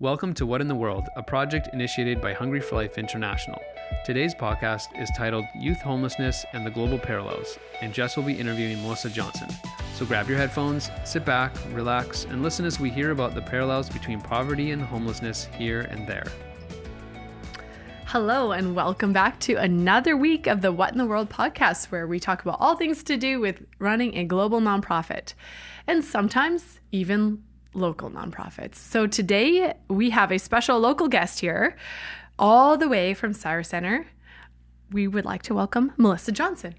Welcome to What in the World, a project initiated by Hungry for Life International. Today's podcast is titled Youth Homelessness and the Global Parallels, and Jess will be interviewing Melissa Johnson. So grab your headphones, sit back, relax, and listen as we hear about the parallels between poverty and homelessness here and there. Hello, and welcome back to another week of the What in the World podcast, where we talk about all things to do with running a global nonprofit, and sometimes even local nonprofits. So today we have a special local guest here, all the way from Cyrus Center. We would like to welcome Melissa Johnson.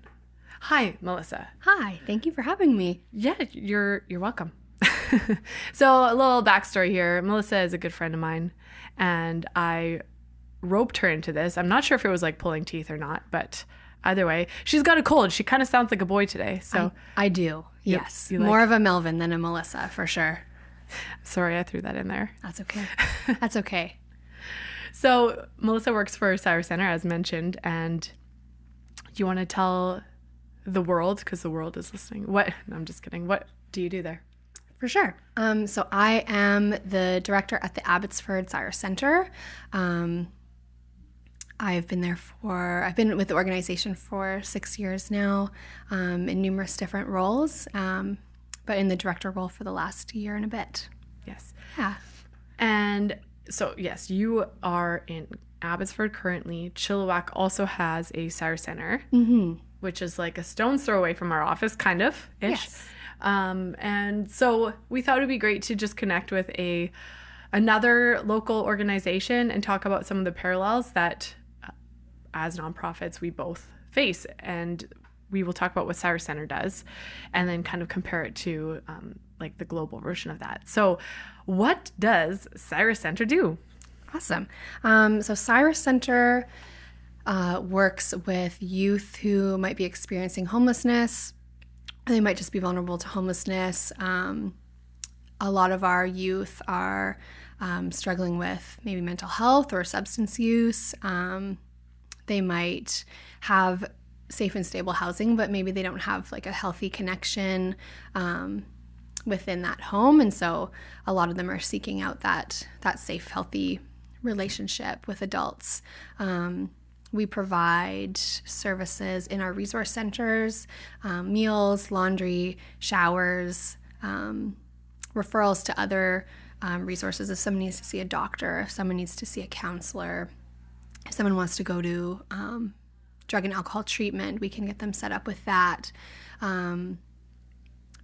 Hi, Melissa. Hi, thank you for having me. Yeah, you're welcome. So a little backstory here. Melissa is a good friend of mine, and I roped her into this. I'm not sure if it was like pulling teeth or not, but either way, she's got a cold. She kind of sounds like a boy today. So I do. Yes. You like... More of a Melvin than a Melissa, for sure. Sorry, I threw that in there. That's okay. That's okay. So Melissa works for Cyrus Center, as mentioned, and you want to tell the world, because the world is listening. No, I'm just kidding. What do you do there? For sure. So I am the director at the Abbotsford Cyrus Center. I've been with the organization for 6 years now, in numerous different roles, but in the director role for the last year and a bit. Yes. Yeah. And so, yes, you are in Abbotsford currently. Chilliwack also has a Cyrus Center, which is like a stone's throw away from our office, kind of ish. Yes. And so we thought it would be great to just connect with another local organization and talk about some of the parallels that as nonprofits we both face. And we will talk about what Cyrus Center does and then kind of compare it to like the global version of that. So what does Cyrus Center do? Awesome. So Cyrus Center works with youth who might be experiencing homelessness. They might just be vulnerable to homelessness. A lot of our youth are struggling with maybe mental health or substance use. They might have safe and stable housing, but maybe they don't have like a healthy connection within that home. And so a lot of them are seeking out that safe, healthy relationship with adults. We provide services in our resource centers, meals, laundry, showers, referrals to other resources if someone needs to see a doctor, if someone needs to see a counselor, if someone wants to go to drug and alcohol treatment, we can get them set up with that.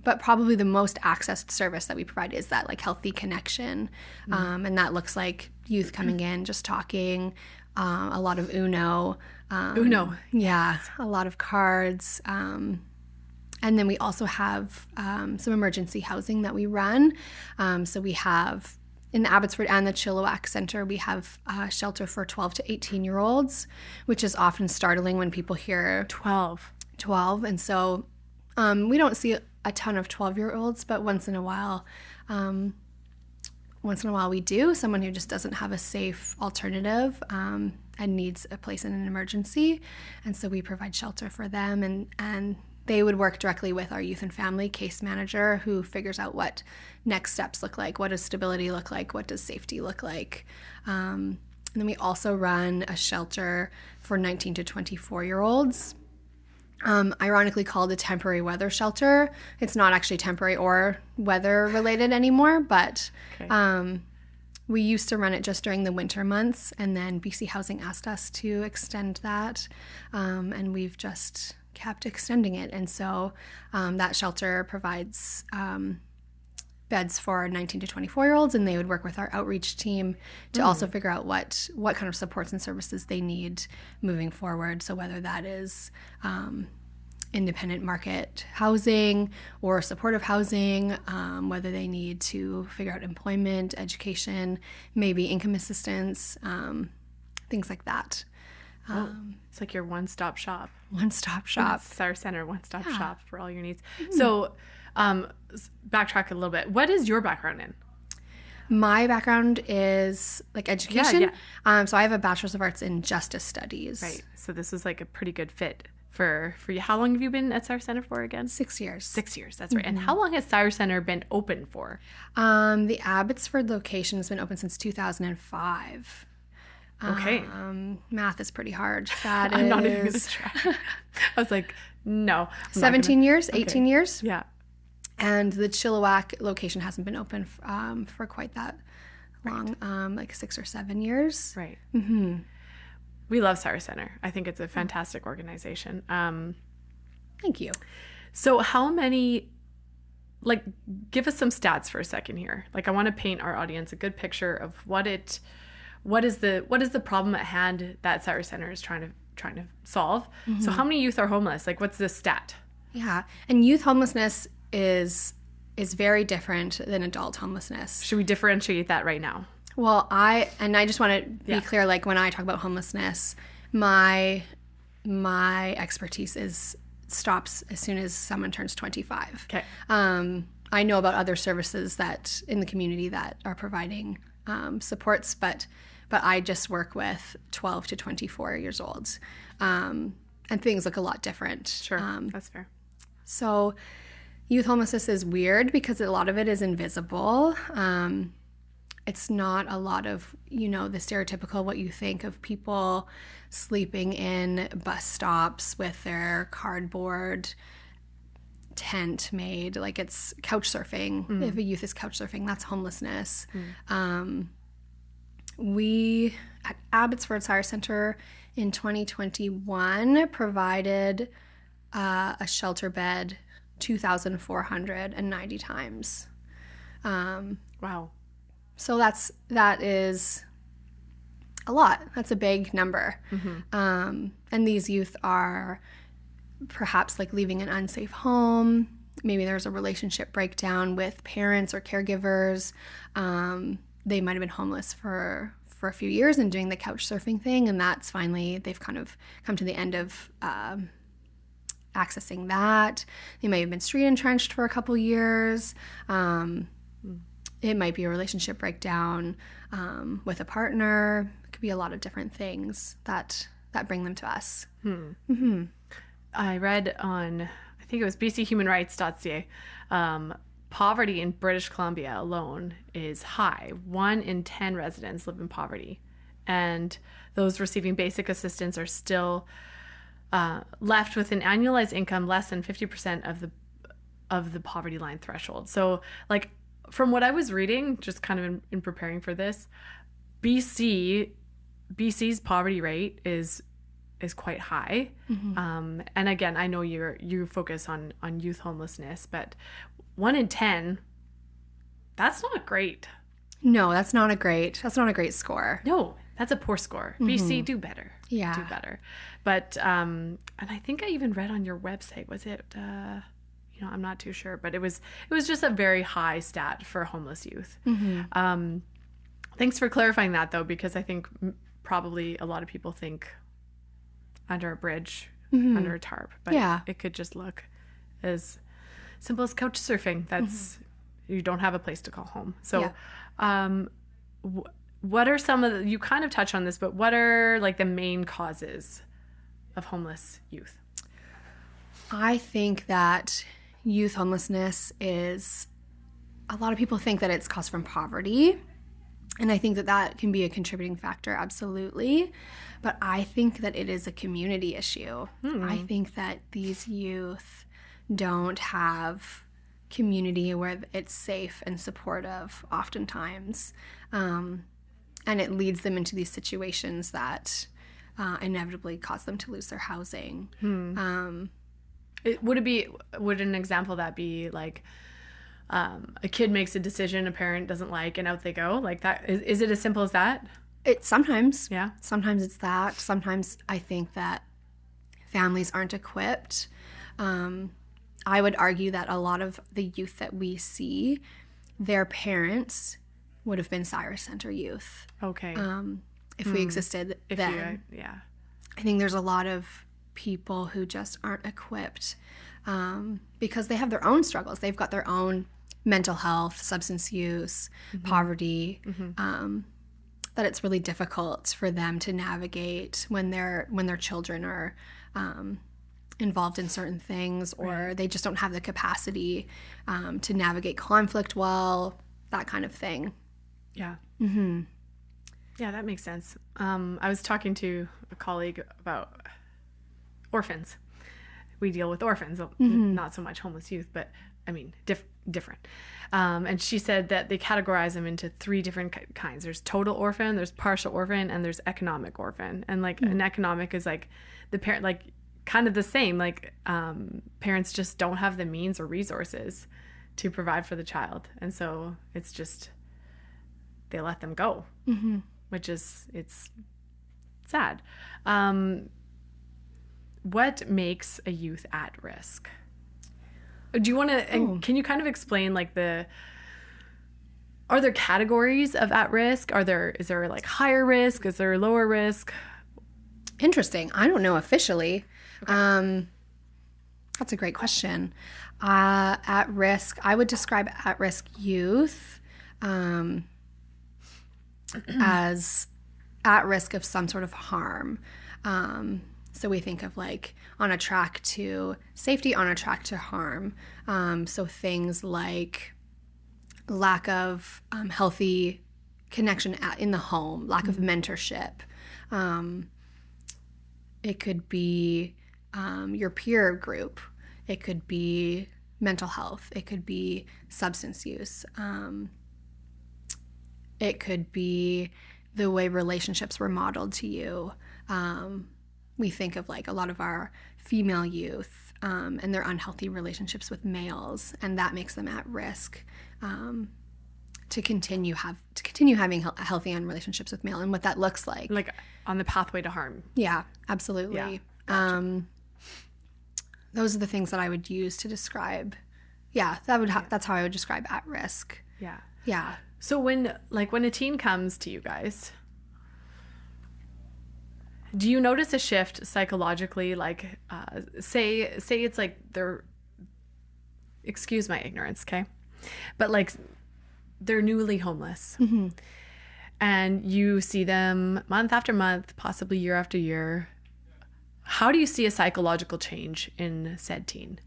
But probably the most accessed service that we provide is that like healthy connection. And that looks like youth coming in, just talking, a lot of Uno. Uno. Yeah, a lot of cards. And then we also have some emergency housing that we run. So we have, in the Abbotsford and the Chilliwack Center, we have a shelter for 12 to 18-year-olds, which is often startling when people hear 12. And so we don't see a ton of 12-year-olds, but once in a while we do. Someone who just doesn't have a safe alternative and needs a place in an emergency. And so we provide shelter for them, and they would work directly with our youth and family case manager, who figures out what next steps look like, what does stability look like, what does safety look like. And then we also run a shelter for 19 to 24-year-olds, ironically called a temporary weather shelter. It's not actually temporary or weather related anymore, but okay. We used to run it just during the winter months, and then BC Housing asked us to extend that, and we've just kept extending it. And so that shelter provides beds for 19 to 24-year-olds, and they would work with our outreach team to also figure out what kind of supports and services they need moving forward. So whether that is independent market housing or supportive housing, whether they need to figure out employment, education, maybe income assistance, things like that. It's like your one-stop shop. One-stop shop. Cyrus Center, one-stop shop for all your needs. So backtrack a little bit. What is your background in? My background is like education. Yeah. So I have a Bachelor's of Arts in Justice Studies. Right. So this was like a pretty good fit for you. How long have you been at Cyrus Center for again? 6 years. 6 years, that's right. And how long has Cyrus Center been open for? The Abbotsford location has been open since 2005. Okay. Math is pretty hard. That I'm is not even going to try. I was like, no. 17 years, 18 years. Yeah. And the Chilliwack location hasn't been open for quite that long, like 6 or 7 years. Right. Mm-hmm. We love Cyrus Center. I think it's a fantastic organization. Thank you. So how many, like, give us some stats for a second here. Like, I want to paint our audience a good picture of what is the problem at hand that Cyrus Center is trying to solve. Mm-hmm. So how many youth are homeless? Like, what's the stat? Yeah. And youth homelessness is very different than adult homelessness. Should we differentiate that right now? Well, I just want to be clear, like when I talk about homelessness, my expertise stops as soon as someone turns 25. Okay. I know about other services that in the community that are providing supports, but I just work with 12 to 24 years olds. And things look a lot different. Sure. That's fair. So youth homelessness is weird because a lot of it is invisible. It's not a lot of, the stereotypical what you think of people sleeping in bus stops with their cardboard tent made. Like it's couch surfing. Mm. If a youth is couch surfing, that's homelessness. Mm. We at Abbotsford Cyrus Center in 2021 provided a shelter bed 2,490 times. Wow. So that is a lot. That's a big number. Mm-hmm. And these youth are perhaps like leaving an unsafe home. Maybe there's a relationship breakdown with parents or caregivers. They might have been homeless for a few years and doing the couch surfing thing, and that's finally, they've kind of come to the end of accessing that. They may have been street entrenched for a couple years. It might be a relationship breakdown with a partner. It could be a lot of different things that bring them to us. Mm-hmm. I read on, I think it was bchumanrights.ca, poverty in British Columbia alone is high. 1 in 10 residents live in poverty. And those receiving basic assistance are still left with an annualized income less than 50% of the poverty line threshold. So, like, from what I was reading, just kind of in preparing for this, BC's poverty rate is quite high. Mm-hmm. And again, I know you focus on youth homelessness, but 1 in 10, that's not great. No, that's not a great score. No, that's a poor score. Mm-hmm. BC, do better. Yeah. Do better. But, and I think I even read on your website, was it, I'm not too sure, but it was just a very high stat for homeless youth. Mm-hmm. Thanks for clarifying that, though, because I think probably a lot of people think under a bridge, mm-hmm. under a tarp, but it could just look as simple as couch surfing. That's you don't have a place to call home. So, what are some of you kind of touch on this, but what are like the main causes of homeless youth? I think that youth homelessness is, a lot of people think that it's caused from poverty. And I think that can be a contributing factor, absolutely. But I think that it is a community issue. I think that these youth don't have community where it's safe and supportive oftentimes. And it leads them into these situations that inevitably cause them to lose their housing. Would an example of that be like a kid makes a decision a parent doesn't like and out they go? Like that? Is it as simple as that? Sometimes. Yeah. Sometimes it's that. Sometimes I think that families aren't equipped. I would argue that a lot of the youth that we see, their parents would have been Cyrus Center youth. Okay. If we existed then. I think there's a lot of people who just aren't equipped because they have their own struggles. They've got their own mental health, substance use, poverty, that it's really difficult for them to navigate when their children are involved in certain things, or they just don't have the capacity to navigate conflict well, that kind of thing. Yeah. Mm-hmm. Yeah, that makes sense. I was talking to a colleague about orphans. We deal with orphans, not so much homeless youth, but I mean, different. And she said that they categorize them into 3 different kinds. There's total orphan, there's partial orphan, and there's economic orphan. And like an economic is like the parent, like kind of the same, like parents just don't have the means or resources to provide for the child. And so it's just, they let them go, which is, it's sad. What makes a youth at risk? Do you want to, can you kind of explain like are there categories of at risk? Is there like higher risk? Is there lower risk? Interesting. I don't know officially. Okay. That's a great question. At risk, I would describe at-risk youth as at risk of some sort of harm. So we think of like on a track to safety, on a track to harm. So things like lack of healthy connection in the home, lack of mentorship. It could be your peer group. It could be mental health. It could be substance use. It could be the way relationships were modeled to you. We think of like a lot of our female youth and their unhealthy relationships with males, and that makes them at risk to continue having healthy relationships with male, and what that looks like on the pathway to harm. Yeah, absolutely. Yeah, gotcha. Those are the things that I would use to describe. Yeah, that's how I would describe at risk. Yeah. Yeah. So when a teen comes to you guys, do you notice a shift psychologically? Like, say it's like excuse my ignorance, okay? But like they're newly homeless, and you see them month after month, possibly year after year. How do you see a psychological change in said teen?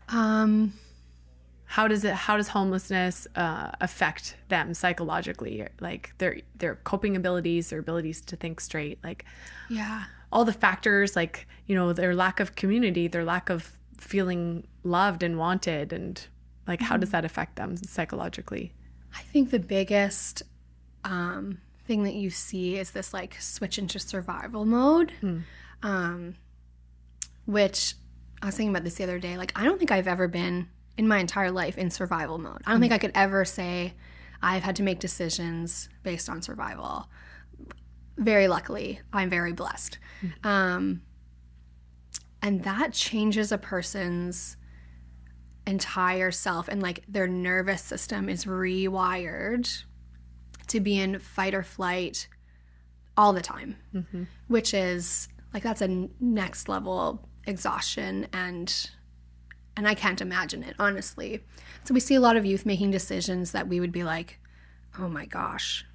How does homelessness affect them psychologically? Like their coping abilities, their abilities to think straight, like all the factors, like, you know, their lack of community, their lack of feeling loved and wanted, and like how does that affect them psychologically? I think the biggest thing that you see is this like switch into survival mode, which I was thinking about this the other day. Like, I don't think I've ever been in my entire life in survival mode. I don't think I could ever say I've had to make decisions based on survival. Very luckily, I'm very blessed. And that changes a person's entire self, and like their nervous system is rewired to be in fight or flight all the time, which is like, that's a next level exhaustion, and I can't imagine it, honestly. So we see a lot of youth making decisions that we would be like, oh my gosh,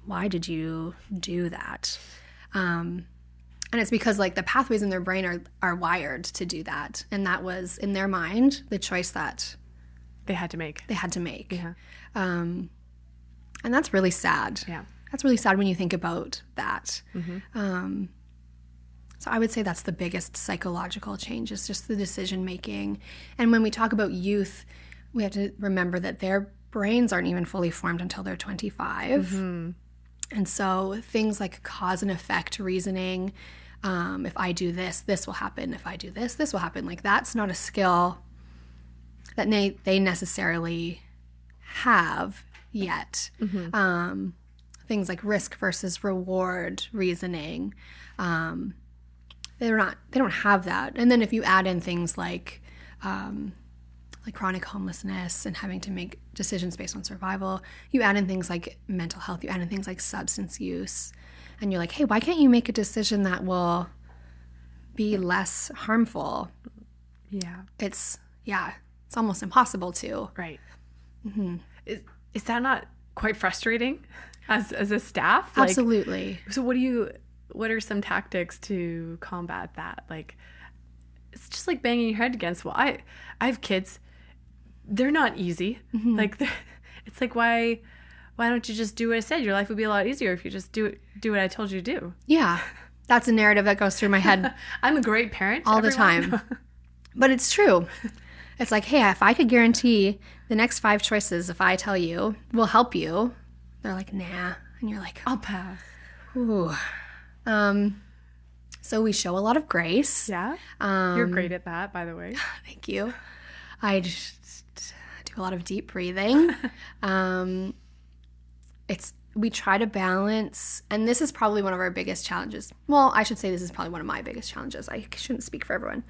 why did you do that? And it's because like the pathways in their brain are wired to do that. And that was, in their mind, the choice that they had to make. Yeah. And that's really sad. Yeah. That's really sad when you think about that. So I would say that's the biggest psychological change, is just the decision making. And when we talk about youth, we have to remember that their brains aren't even fully formed until they're 25. And so things like cause and effect reasoning, if I do this, this will happen. If I do this, this will happen. Like, that's not a skill that they necessarily have yet. Things like risk versus reward reasoning, they don't have that. And then if you add in things like chronic homelessness and having to make decisions based on survival, you add in things like mental health, you add in things like substance use, and you're like, hey, why can't you make a decision that will be less harmful? It's almost impossible to. Right. Is that not quite frustrating as a staff? Absolutely. Like, so what are some tactics to combat that? Like, it's just like banging your head against, well, I have kids. They're not easy. Like, it's like, why don't you just do what I said? Your life would be a lot easier if you just do what I told you to do. Yeah. That's a narrative that goes through my head I'm a great parent. all the time. But it's true. It's like, hey, if I could guarantee the next 5 choices, if I tell you, will help you, they're like, nah. And you're like, I'll pass. ooh. So we show a lot of grace. Yeah. You're great at that, by the way. Thank you. I just do a lot of deep breathing. We try to balance, and this is probably one of our biggest challenges. Well, I should say this is probably one of my biggest challenges. I shouldn't speak for everyone.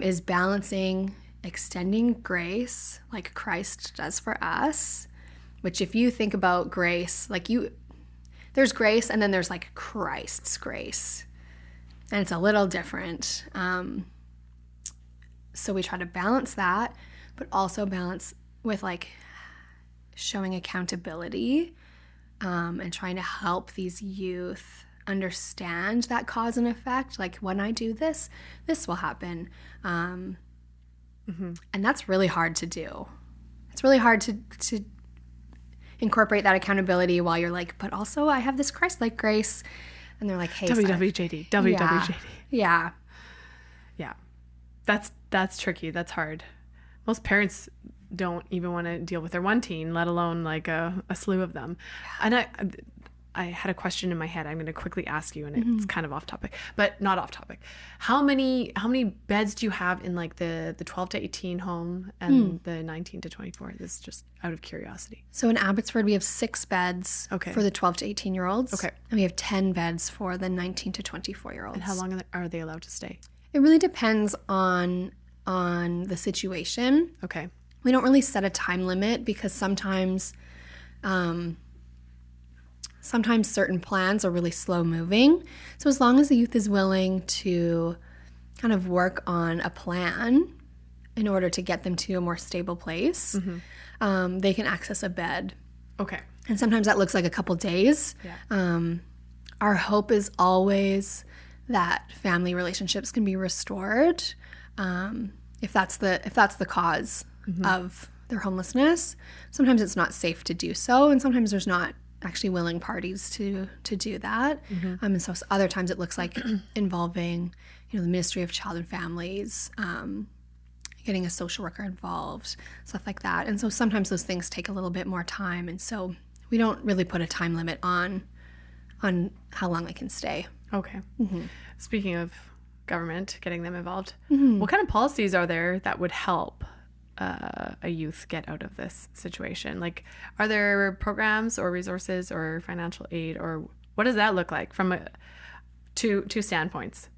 Is balancing extending grace like Christ does for us, which if you think about grace, like there's grace and then there's like Christ's grace. And it's a little different. So we try to balance that, but also balance with like showing accountability and trying to help these youth understand that cause and effect. Like, when I do this, this will happen. And that's really hard to do. It's really hard to incorporate that accountability while you're like, but also I have this Christ-like grace. And they're like, hey, WWJD. WWJD. Yeah. Yeah. That's tricky. That's hard. Most parents don't even want to deal with their one teen, let alone like a slew of them. And I had a question in my head I'm going to quickly ask you, and it's kind of off topic, but not off topic. How many beds do you have in like the 12 to 18 home and the 19 to 24? This is just out of curiosity. So in Abbotsford, we have 6 beds for the 12 to 18-year-olds. Okay. And we have 10 beds for the 19 to 24-year-olds. And how long are they allowed to stay? It really depends on the situation. Okay. We don't really set a time limit because sometimes certain plans are really slow moving. So as long as the youth is willing to kind of work on a plan in order to get them to a more stable place, they can access a bed. Okay. And sometimes that looks like a couple days. Yeah. Our hope is always that family relationships can be restored if that's the cause of their homelessness. Sometimes it's not safe to do so, and sometimes there's not actually willing parties to do that. And so other times it looks like involving, the Ministry of Child and Families, getting a social worker involved, stuff like that. And so sometimes those things take a little bit more time, and so we don't really put a time limit on how long they can stay. Okay. Speaking of government, getting them involved, what kind of policies are there that would help a youth get out of this situation? Like, are there programs or resources or financial aid, or what does that look like from two standpoints?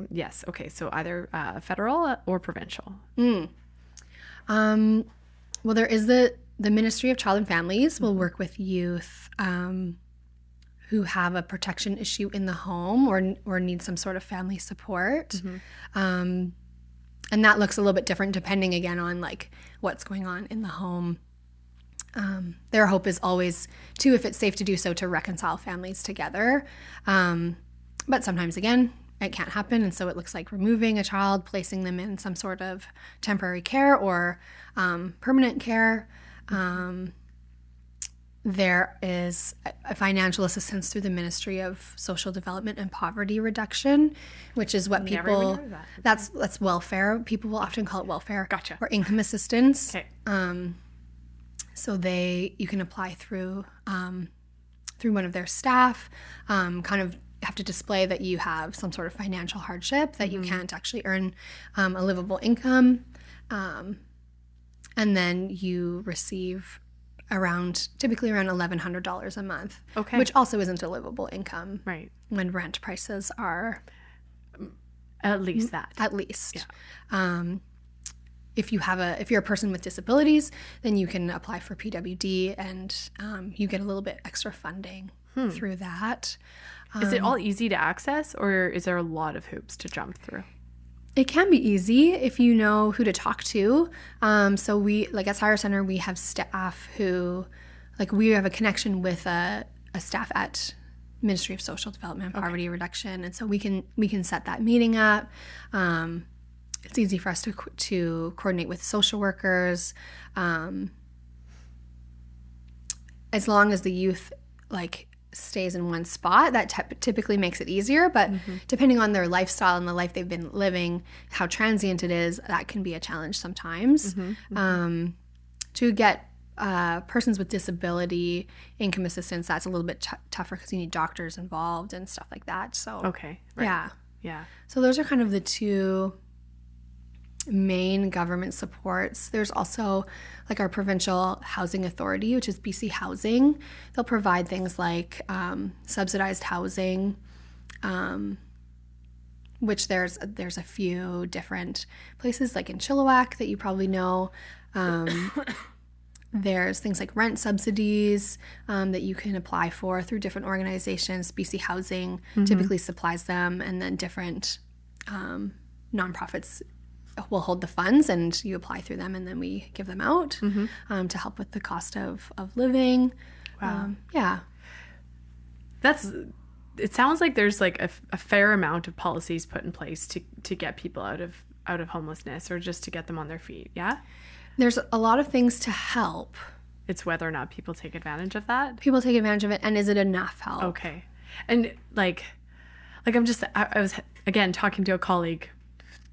Yes. Okay. So either federal or provincial. Well, there is the Ministry of Child and Families will work with youth who have a protection issue in the home or need some sort of family support. And that looks a little bit different depending, again, on like what's going on in the home. Their hope is always to, if it's safe to do so, to reconcile families together. But sometimes, again, it can't happen. And so it looks like removing a child, placing them in some sort of temporary care or permanent care. There is a financial assistance through the Ministry of Social Development and Poverty Reduction, which is what people, that's welfare. People will often call it welfare. Gotcha. Or income assistance. Okay. So you can apply through one of their staff, kind of have to display that you have some sort of financial hardship, that you can't actually earn a livable income. And then you receive typically around $1,100 a month, which also isn't a livable income, right? When rent prices are at least that. At least, yeah. If you're a person with disabilities, then you can apply for PWD, and you get a little bit extra funding through that. Is it all easy to access, or is there a lot of hoops to jump through? It can be easy if you know who to talk to. So we, like at Sire Center, we have staff who, like we have a connection with a staff at Ministry of Social Development and Poverty Reduction, and so we can set that meeting up. It's easy for us to coordinate with social workers, as long as the youth like stays in one spot. That typically makes it easier, but depending on their lifestyle and the life they've been living, how transient it is, that can be a challenge sometimes. To get persons with disability income assistance, that's a little bit tougher because you need doctors involved and stuff like that. So yeah. So those are kind of the two main government supports. There's also like our provincial housing authority, which is BC Housing. They'll provide things like subsidized housing, which there's a few different places like in Chilliwack that you probably know. There's things like rent subsidies that you can apply for through different organizations. BC Housing typically supplies them, and then different nonprofits will hold the funds, and you apply through them, and then we give them out to help with the cost of living. Wow. Yeah. It sounds like there's like a fair amount of policies put in place to get people out of homelessness, or just to get them on their feet. Yeah. There's a lot of things to help. It's whether or not people take advantage of that. People take advantage of it, and is it enough help? Okay. And I was again talking to a colleague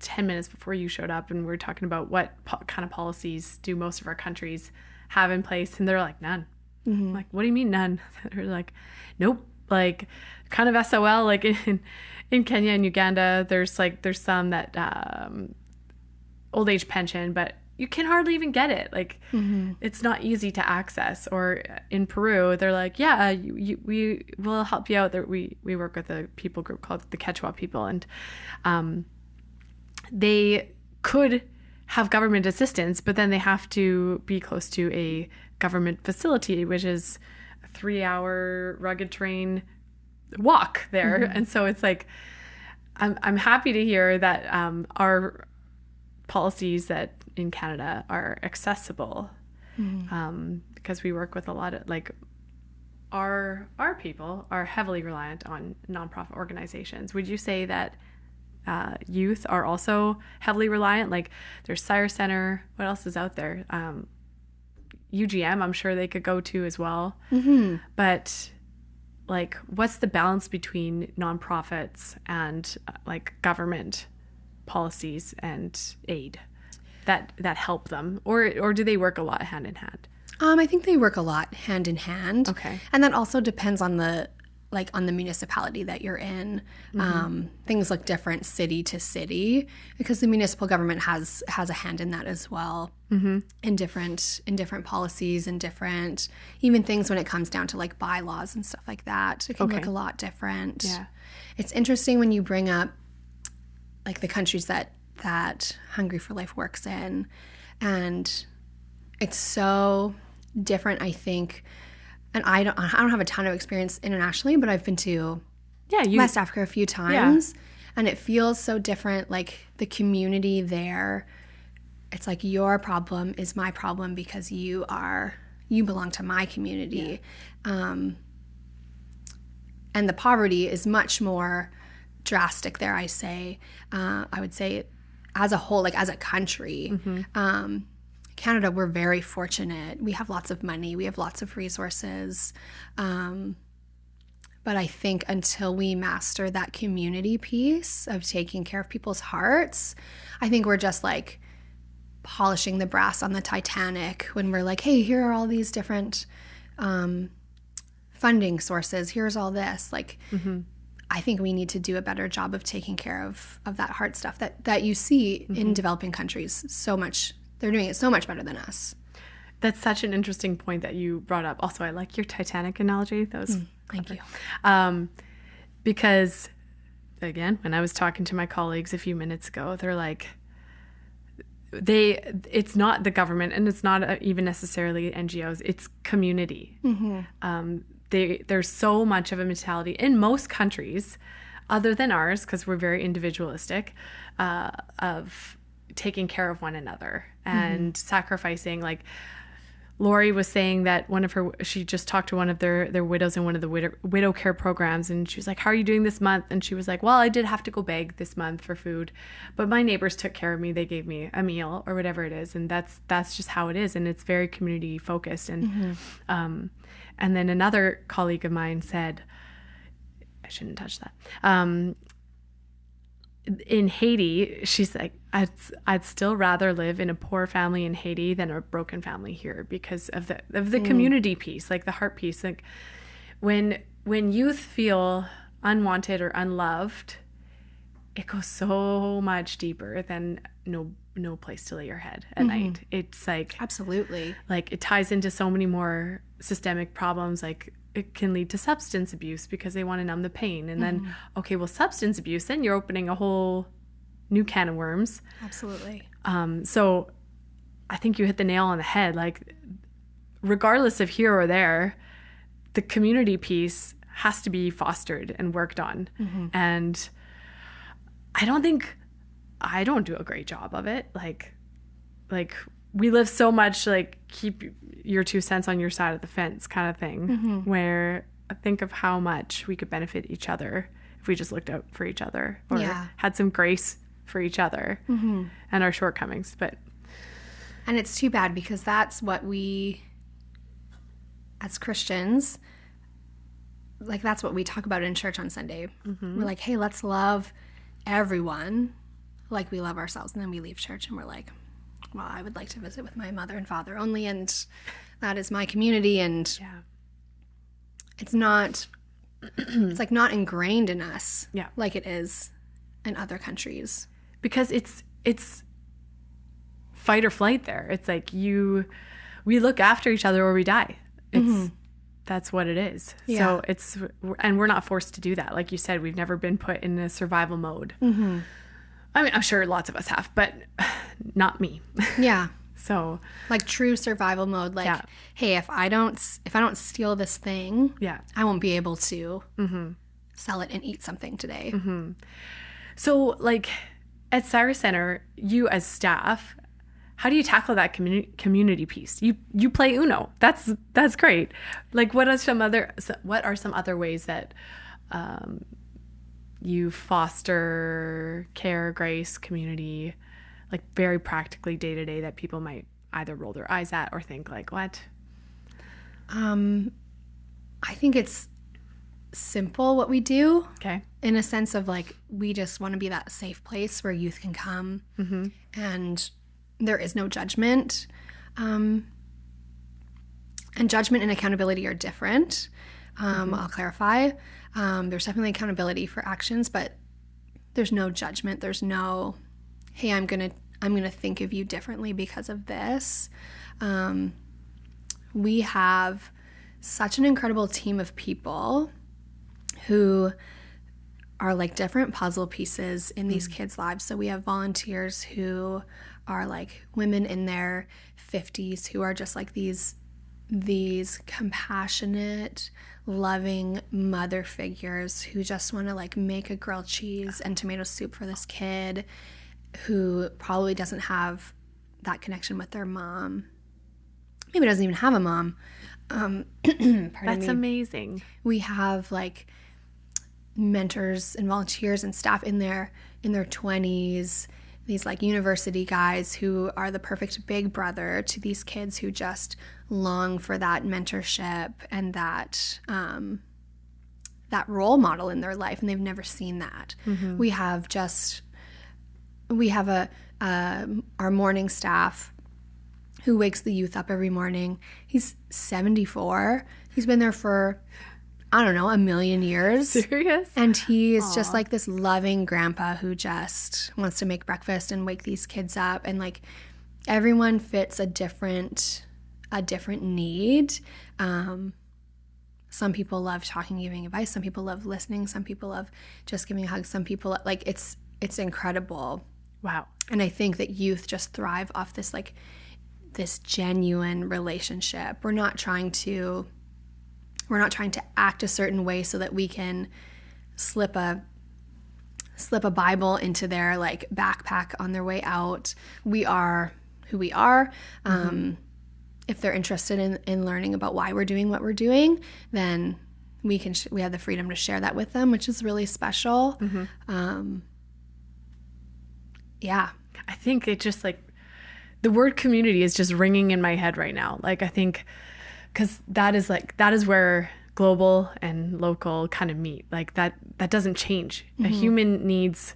10 minutes before you showed up, and we were talking about what kind of policies do most of our countries have in place, and they're like, none. I'm like, what do you mean none? They're like, nope. Like kind of SOL, like in Kenya and Uganda, there's some that old age pension, but you can hardly even get it. Like it's not easy to access. Or in Peru, they're like, yeah, we will help you out. We work with a people group called the Quechua people, and they could have government assistance, but then they have to be close to a government facility, which is a 3-hour rugged terrain walk there. And so it's like, I'm happy to hear that our policies that in Canada are accessible, because we work with a lot of like our people are heavily reliant on nonprofit organizations. Would you say that youth are also heavily reliant? Like there's Sire Center. What else is out there? UGM, I'm sure they could go to as well. But like, what's the balance between nonprofits and like government policies and aid that help them, or do they work a lot hand in hand? I think they work a lot hand in hand. Okay. And that also depends on the municipality that you're in. Things look different city to city because the municipal government has a hand in that as well. In different policies and different even things when it comes down to like bylaws and stuff like that. It can look a lot different. Yeah. It's interesting when you bring up like the countries that Hungry for Life works in, and it's so different, I think. And I don't have a ton of experience internationally, but I've been to West Africa a few times, and it feels so different. Like the community there, it's like your problem is my problem because you belong to my community, and the poverty is much more drastic there. I would say as a whole, like as a country. Canada, we're very fortunate. We have lots of money. We have lots of resources. But I think until we master that community piece of taking care of people's hearts, I think we're just like polishing the brass on the Titanic when we're like, hey, here are all these different funding sources. Here's all this. Like, I think we need to do a better job of taking care of that hard stuff that you see in developing countries so much. They're doing it so much better than us. That's such an interesting point that you brought up. Also, I like your Titanic analogy. That was thank you. Because, again, when I was talking to my colleagues a few minutes ago, they're like, it's not the government, and it's not even necessarily NGOs. It's community. There's so much of a mentality in most countries, other than ours, because we're very individualistic, of taking care of one another and sacrificing. Like Lori was saying that she just talked to one of their widows in one of the widow care programs, and she was like, how are you doing this month? And she was like, well, I did have to go beg this month for food, but my neighbors took care of me. They gave me a meal or whatever it is. And that's just how it is. And it's very community focused. And, and then another colleague of mine said, I shouldn't touch that. In Haiti, she's like, I'd still rather live in a poor family in Haiti than a broken family here because of the community piece, like the heart piece. Like when youth feel unwanted or unloved, it goes so much deeper than no place to lay your head at night. It's like absolutely, like it ties into so many more systemic problems. Like it can lead to substance abuse because they want to numb the pain. And then, okay, well, substance abuse, then you're opening a whole new can of worms. Absolutely. So I think you hit the nail on the head. Like, regardless of here or there, the community piece has to be fostered and worked on. And I don't do a great job of it. Like we live so much like keep your 2 cents on your side of the fence kind of thing, where I think of how much we could benefit each other if we just looked out for each other or had some grace for each other and our shortcomings. And it's too bad because that's what we, as Christians, like that's what we talk about in church on Sunday. We're like, hey, let's love everyone like we love ourselves. And then we leave church and we're like, well, I would like to visit with my mother and father only, and that is my community. And it's not, it's like not ingrained in us like it is in other countries. Because it's fight or flight there. It's like we look after each other or we die. That's what it is. So and we're not forced to do that. Like you said, we've never been put in a survival mode. I mean, I'm sure lots of us have, but not me. Yeah. So like true survival mode. Like, hey, if I don't steal this thing, I won't be able to sell it and eat something today. So like at Cyrus Center, you as staff, how do you tackle that community piece? You play Uno. That's great. Like what are some other ways that you foster care, grace, community, like very practically day to day that people might either roll their eyes at or think like, what? I think it's simple what we do. Okay. In a sense of like, we just want to be that safe place where youth can come and there is no judgment. And judgment and accountability are different. I'll clarify. There's definitely accountability for actions, but there's no judgment. There's no, hey, I'm gonna think of you differently because of this. We have such an incredible team of people who are like different puzzle pieces in these kids' lives. So we have volunteers who are like women in their 50s who are just like these compassionate, loving mother figures who just want to like make a grilled cheese and tomato soup for this kid who probably doesn't have that connection with their mom. Maybe doesn't even have a mom. That's amazing. We have like mentors and volunteers and staff in their 20s, these like university guys who are the perfect big brother to these kids who just long for that mentorship and that role model in their life, and they've never seen that. We have our morning staff who wakes the youth up every morning. He's 74. He's been there for, I don't know, 1 million years. Serious? And he is just like this loving grandpa who just wants to make breakfast and wake these kids up. And like everyone fits a different need. Some people love talking, giving advice. Some people love listening. Some people love just giving a hug. Some people like it's incredible. Wow. And I think that youth just thrive off this like this genuine relationship. We're not trying to act a certain way so that we can slip a Bible into their like backpack on their way out. We are who we are. if they're interested in learning about why we're doing what we're doing, then we have the freedom to share that with them, which is really special. Yeah. I think it just like the word community is just ringing in my head right now. Like, I think because that is where global and local kind of meet. Like that doesn't change. A human needs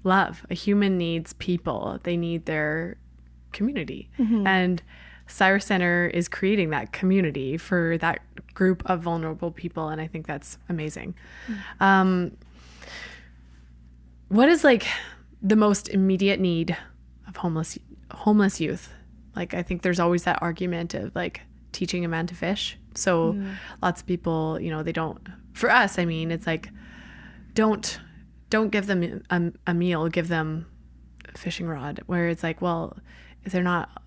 love. A human needs people. They need their community. And Cyrus Center is creating that community for that group of vulnerable people. And I think that's amazing. What is like the most immediate need of homeless youth? Like, I think there's always that argument of like teaching a man to fish. So lots of people, they don't, for us, I mean, it's like, don't give them a meal, give them a fishing rod, where it's like, well, if they're not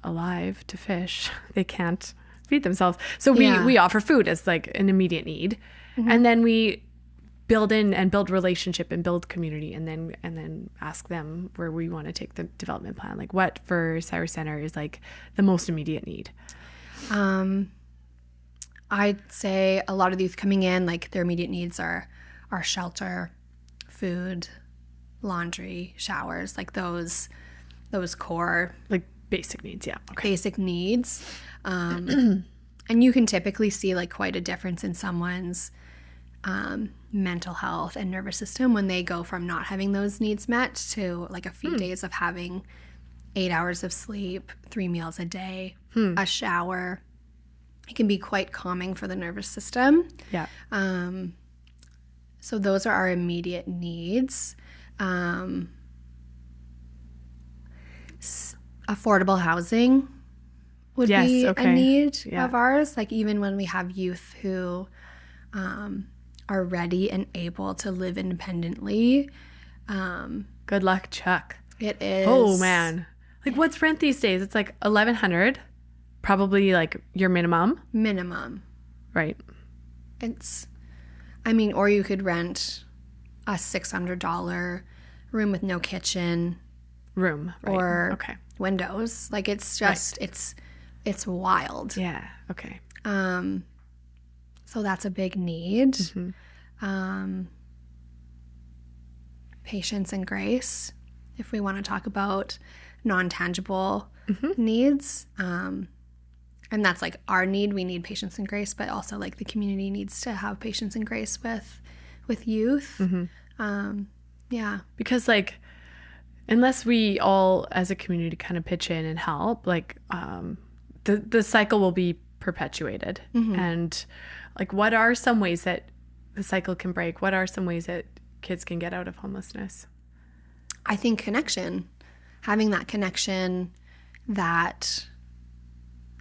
alive to fish, they can't feed themselves. So we offer food as like an immediate need. And then we build relationship and build community, and then ask them where we want to take the development plan. Like, what for Cyrus Center is like the most immediate need? I'd say a lot of the youth coming in, like their immediate needs are shelter, food, laundry, showers, like those core, like basic needs. Yeah. Okay. Basic needs. And you can typically see like quite a difference in someone's mental health and nervous system when they go from not having those needs met to like a few days of having 8 hours of sleep, 3 meals a day, a shower. It can be quite calming for the nervous system. Yeah. So those are our immediate needs. Affordable housing would be a need of ours. Like, even when we have youth who are ready and able to live independently. Good luck, Chuck. It is. Oh, man. Like, what's rent these days? It's like $1,100, probably like your minimum. Right. Or you could rent a $600 room with no kitchen. Right. Or windows. Like, it's just, it's wild. Yeah. Okay. So that's a big need. Patience and grace, if we want to talk about non-tangible needs. And that's like our need. We need patience and grace, but also like the community needs to have patience and grace with youth. Yeah. Because like, unless we all as a community kind of pitch in and help, like the cycle will be perpetuated. And like, what are some ways that the cycle can break? What are some ways that kids can get out of homelessness? I think connection. Having that connection that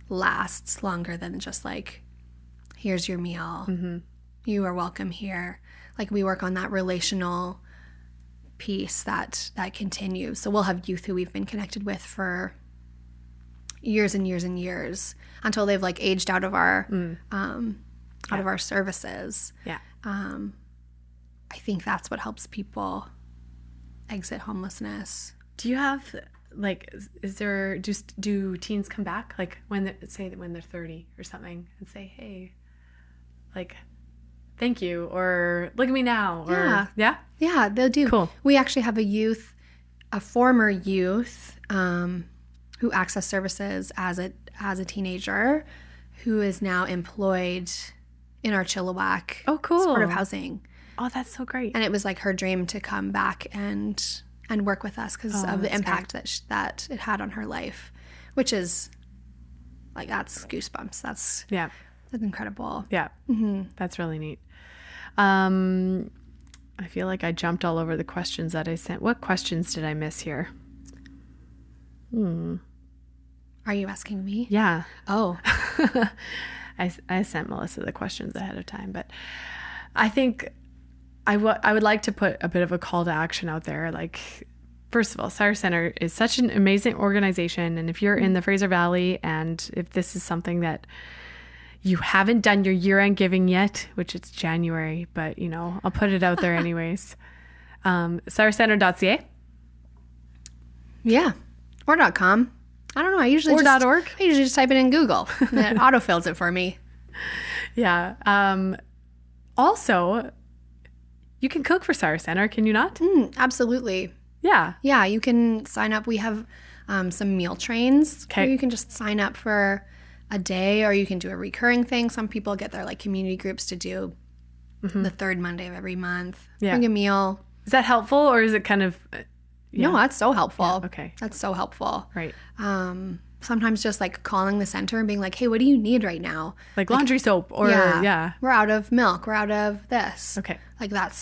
lasts longer than just like, here's your meal. You are welcome here. Like, we work on that relational piece that continues. So we'll have youth who we've been connected with for years and years and years until they've like aged out of our out of our services. Yeah. I think that's what helps people exit homelessness. Do you have like, do teens come back like when they're 30 or something and say, hey, like, thank you, or look at me now, or yeah, they'll do. Cool. We actually have a former youth who accessed services as a teenager, who is now employed in our Chilliwack supportive housing. Oh, that's so great. And it was like her dream to come back and work with us because of the impact that it had on her life, which is like, that's goosebumps. That's incredible. Yeah. That's really neat. I feel like I jumped all over the questions that I sent. What questions did I miss here? Are you asking me? Yeah. Oh. I sent Melissa the questions ahead of time, but I think I would like to put a bit of a call to action out there. Like, first of all, Cyrus Center is such an amazing organization. And if you're in the Fraser Valley, and if this is something that you haven't done your year-end giving yet, which it's January, but I'll put it out there anyways. CyrusCenter.ca. Yeah. Or .com. I don't know. I usually Or .org? I usually just type it in Google and it autofills it for me. Yeah. Also, you can cook for Cyrus Center, can you not? Absolutely. Yeah. Yeah, you can sign up. We have some meal trains where you can just sign up for a day, or you can do a recurring thing. Some people get their like community groups to do the third Monday of every month. Yeah. Bring a meal. Is that helpful, or is it kind of... No, that's so helpful. Yeah, okay. That's so helpful. Right. Sometimes just like calling the center and being like, hey, what do you need right now? Like laundry soap or... Yeah. We're out of milk. We're out of this. Okay. Like that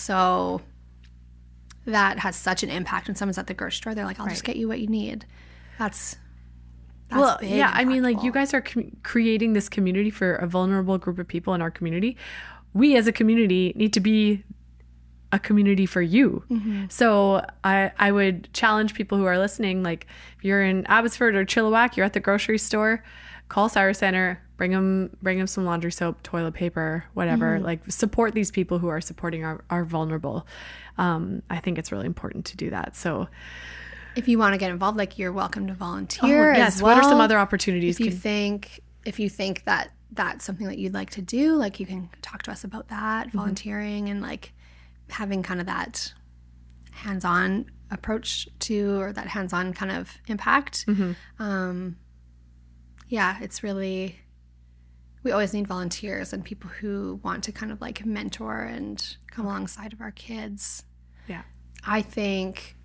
has such an impact when someone's at the grocery store. They're like, I'll just get you what you need. That's well, big, yeah. I mean, like impactful. you guys are creating this community for a vulnerable group of people in our community. We as a community need to be a community for you. So I would challenge people who are listening, like if you're in Abbotsford or Chilliwack, you're at the grocery store, call Cyrus Center, bring them some laundry soap, toilet paper, whatever. Like support these people who are supporting our vulnerable. I think it's really important to do that. So if you want to get involved, like you're welcome to volunteer. yes. As well. What are some other opportunities? If you think that that's something that you'd like to do, like you can talk to us about that, volunteering and like having kind of that hands-on approach to, or that hands-on kind of impact. Yeah, it's really, we always need volunteers and people who want to kind of like mentor and come alongside of our kids. Yeah. I think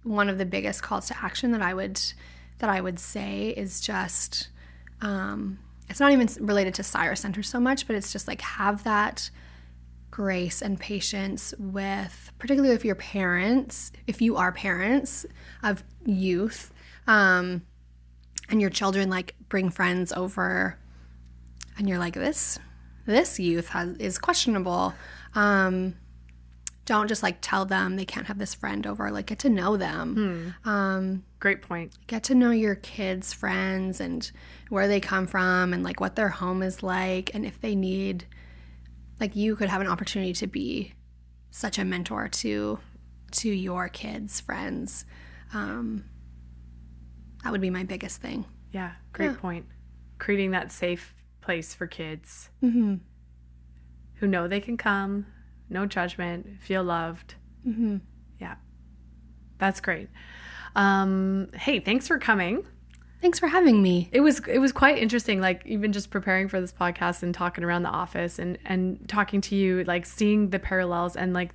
one of the biggest calls to action that I would say is just, it's not even related to Cyrus Center so much, but it's just like have that grace and patience with, particularly if you are parents of youth, and your children like bring friends over and you're like, this youth is questionable. Don't just like tell them they can't have this friend over, like get to know them. Great point. Get to know your kids' friends and where they come from and like what their home is like. And if they need, like you could have an opportunity to be such a mentor to your kids' friends. That would be my biggest thing. Yeah. Great point. Creating that safe place for kids Mm-hmm. who know they can come, no judgment, feel loved. Mm-hmm. Yeah. That's great. Hey, thanks for coming. Thanks for having me. It was quite interesting, like even just preparing for this podcast and talking around the office and talking to you, like seeing the parallels and like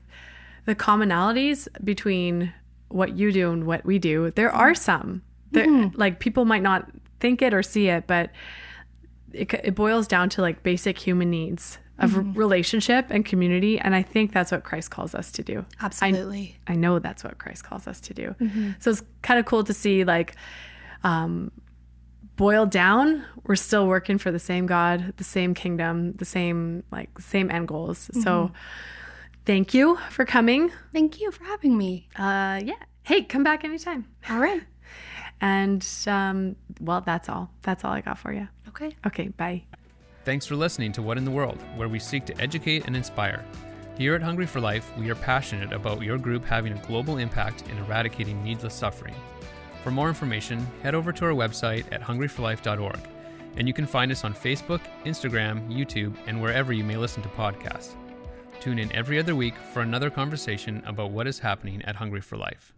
the commonalities between what you do and what we do. There are some. Like people might not think it or see it, but it boils down to like basic human needs of relationship and community. And I think that's what Christ calls us to do. Absolutely. I know that's what Christ calls us to do. So it's kind of cool to see like, boiled down, we're still working for the same God, the same kingdom, the same end goals. So thank you for coming. Thank you for having me. Yeah. Hey, come back anytime. All right. And, well, that's all I got for you. Okay. Okay. Bye. Thanks for listening to What in the World, where we seek to educate and inspire. Here at Hungry for Life, we are passionate about your group having a global impact in eradicating needless suffering. For more information, head over to our website at hungryforlife.org, and you can find us on Facebook, Instagram, YouTube, and wherever you may listen to podcasts. Tune in every other week for another conversation about what is happening at Hungry for Life.